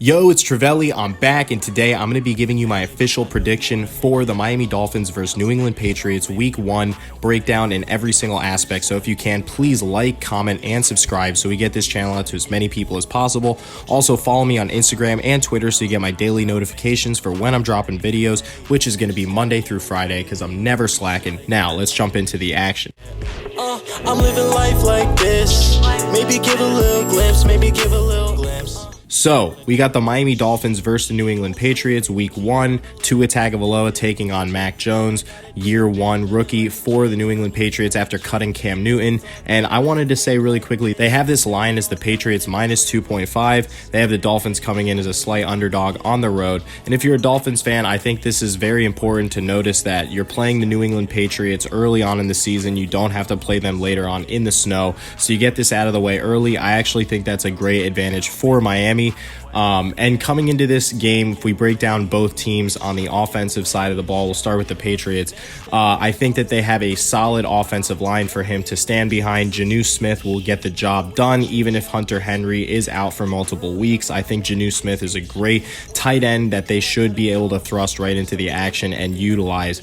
Yo, it's Trivelli. I'm back, and today I'm going to be giving you my official prediction for the Miami Dolphins versus New England Patriots Week 1 breakdown in every single aspect. So if you can, please like, comment, and subscribe so we get this channel out to as many people as possible. Also, follow me on Instagram and Twitter so you get my daily notifications for when I'm dropping videos, which is going to be Monday through Friday because I'm never slacking. Now, let's jump into the action. I'm living life like this. Maybe give a little glimpse, maybe give a little glimpse. So, we got the Miami Dolphins versus the New England Patriots, Week 1, Tua Tagovailoa taking on Mac Jones, Year 1 rookie for the New England Patriots after cutting Cam Newton. And I wanted to say really quickly, they have this line as the Patriots minus 2.5. They have the Dolphins coming in as a slight underdog on the road. And if you're a Dolphins fan, I think this is very important to notice that you're playing the New England Patriots early on in the season. You don't have to play them later on in the snow. So you get this out of the way early. I actually think that's a great advantage for Miami. And coming into this game, if we break down both teams on the offensive side of the ball, we'll start with the Patriots. I think that they have a solid offensive line for him to stand behind. Jonnu Smith will get the job done, even if Hunter Henry is out for multiple weeks. I think Jonnu Smith is a great tight end that they should be able to thrust right into the action and utilize.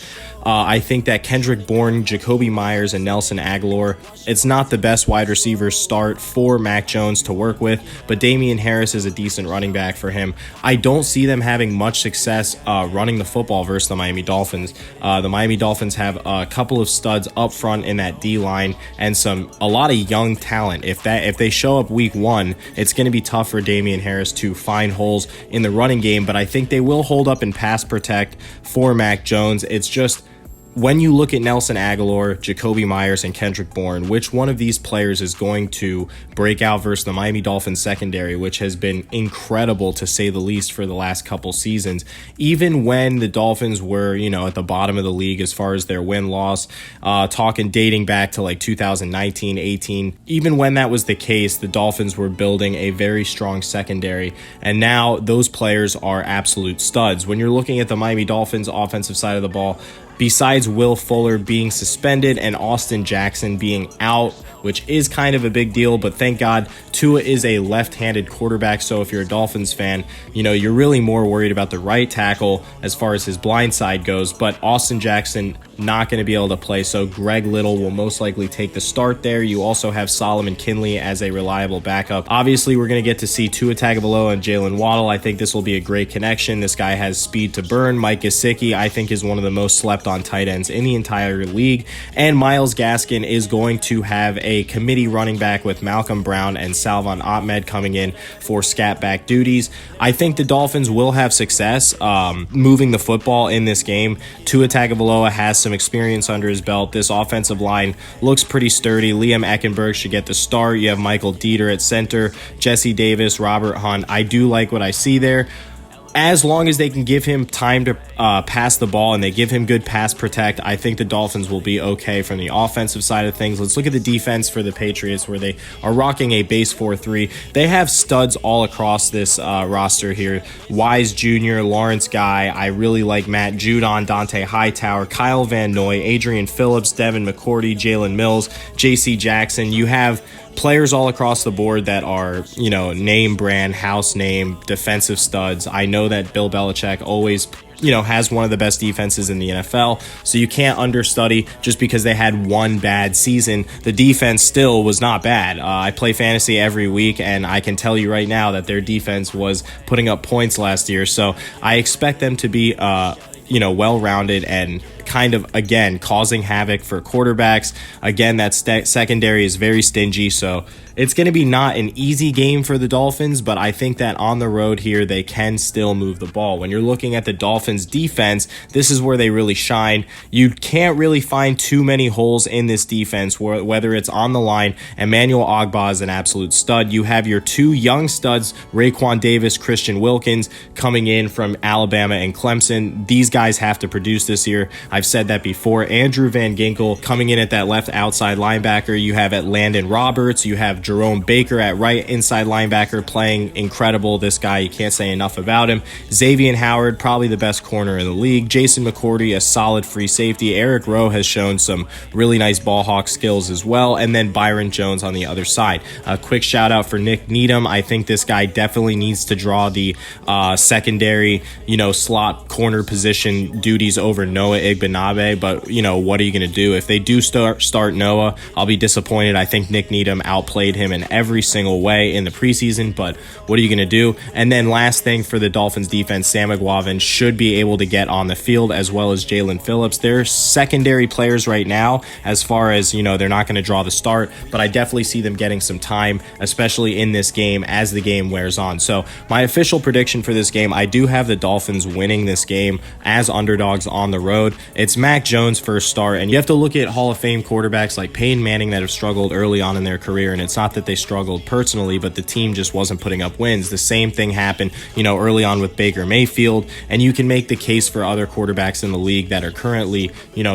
I think that Kendrick Bourne, Jacoby Myers, and Nelson Agholor, it's not the best wide receiver start for Mac Jones to work with, but Damian Harris is a decent running back for him. I don't see them having much success running the football versus the Miami Dolphins. The Miami Dolphins have a couple of studs up front in that D-line and a lot of young talent. If they show up Week 1, it's going to be tough for Damian Harris to find holes in the running game, but I think they will hold up and pass protect for Mac Jones. It's just, when you look at Nelson Agholor, Jacoby Myers, and Kendrick Bourne, which one of these players is going to break out versus the Miami Dolphins secondary, which has been incredible to say the least for the last couple seasons? Even when the Dolphins were, at the bottom of the league as far as their win-loss, dating back to like 2019, 18, even when that was the case, the Dolphins were building a very strong secondary, and now those players are absolute studs. When you're looking at the Miami Dolphins offensive side of the ball, besides Will Fuller being suspended and Austin Jackson being out, which is kind of a big deal, but thank God Tua is a left-handed quarterback, so if you're a Dolphins fan, you're really more worried about the right tackle as far as his blind side goes, but Austin Jackson not going to be able to play, so Greg Little will most likely take the start there. You also have Solomon Kinley as a reliable backup. Obviously, we're going to get to see Tua Tagovailoa and Jalen Waddle. I think this will be a great connection. This guy has speed to burn. Mike Gesicki, I think, is one of the most slept on tight ends in the entire league, and Myles Gaskin is going to have a committee running back with Malcolm Brown and Salvon Ahmed coming in for scat back duties. I think the Dolphins will have success moving the football in this game. Tua Tagovailoa has some experience under his belt. This offensive line looks pretty sturdy. Liam Eckenberg should get the start. You have Michael Dieter at center, Jesse Davis, Robert Hunt. I do like what I see there. As long as they can give him time to pass the ball and they give him good pass protect, I think the Dolphins will be okay from the offensive side of things. Let's look at the defense for the Patriots, where they are rocking a base 4-3. They have studs all across this roster here. Wise Jr., Lawrence Guy. I really like Matt Judon, Dante Hightower, Kyle Van Noy, Adrian Phillips, Devin McCourty, Jalen Mills, J.C. Jackson. You have players all across the board that are, name brand, house name, defensive studs. I know that Bill Belichick always, has one of the best defenses in the NFL. So you can't understudy just because they had one bad season. The defense still was not bad. I play fantasy every week, and I can tell you right now that their defense was putting up points last year. So I expect them to be, well-rounded and kind of, again, causing havoc for quarterbacks. Again, that secondary is very stingy, so it's going to be not an easy game for the Dolphins, but I think that on the road here, they can still move the ball. When you're looking at the Dolphins defense, this is where they really shine. You can't really find too many holes in this defense, whether it's on the line. Emmanuel Ogbah is an absolute stud. You have your two young studs, Raekwon Davis, Christian Wilkins, coming in from Alabama and Clemson. These guys have to produce this year. I've said that before. Andrew Van Ginkel coming in at that left outside linebacker. You have at Landon Roberts. You have Jerome Baker at right inside linebacker playing incredible. This guy, you can't say enough about him. Xavier Howard, probably the best corner in the league. Jason McCourty, a solid free safety. Eric Rowe has shown some really nice ball hawk skills as well. And then Byron Jones on the other side. A quick shout out for Nick Needham. I think this guy definitely needs to draw the secondary, slot corner position duties over Noah Igbenabe. But, what are you going to do? If they do start Noah, I'll be disappointed. I think Nick Needham outplayed him in every single way in the preseason, but what are you going to do? And then last thing for the Dolphins defense, Sam McGuavin should be able to get on the field, as well as Jalen Phillips. They're secondary players right now as far as, they're not going to draw the start, but I definitely see them getting some time, especially in this game as the game wears on. So my official prediction for this game, I do have the Dolphins winning this game as underdogs on the road. It's Mac Jones' first start, and you have to look at Hall of Fame quarterbacks like Peyton Manning that have struggled early on in their career, and it's not that they struggled personally, but the team just wasn't putting up wins. The same thing happened, early on with Baker Mayfield, and you can make the case for other quarterbacks in the league that are currently,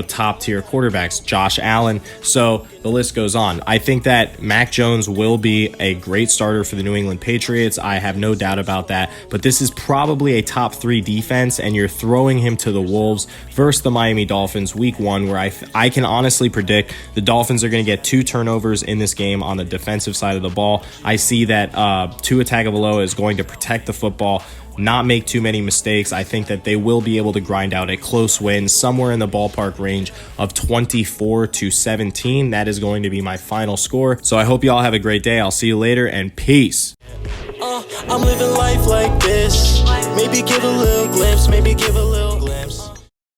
top tier quarterbacks, Josh Allen. So the list goes on. I think that Mac Jones will be a great starter for the New England Patriots. I have no doubt about that, but this is probably a top 3 defense, and you're throwing him to the Wolves versus the Miami Dolphins week 1, where I can honestly predict the Dolphins are going to get 2 turnovers in this game on the defensive side of the ball. I see that Tua Tagovailoa is going to protect the football, not make too many mistakes. I think that they will be able to grind out a close win somewhere in the ballpark range of 24-17. That is going to be my final score. So I hope you all have a great day. I'll see you later, and peace. I'm living life like this. Maybe give a little glimpse, maybe give a little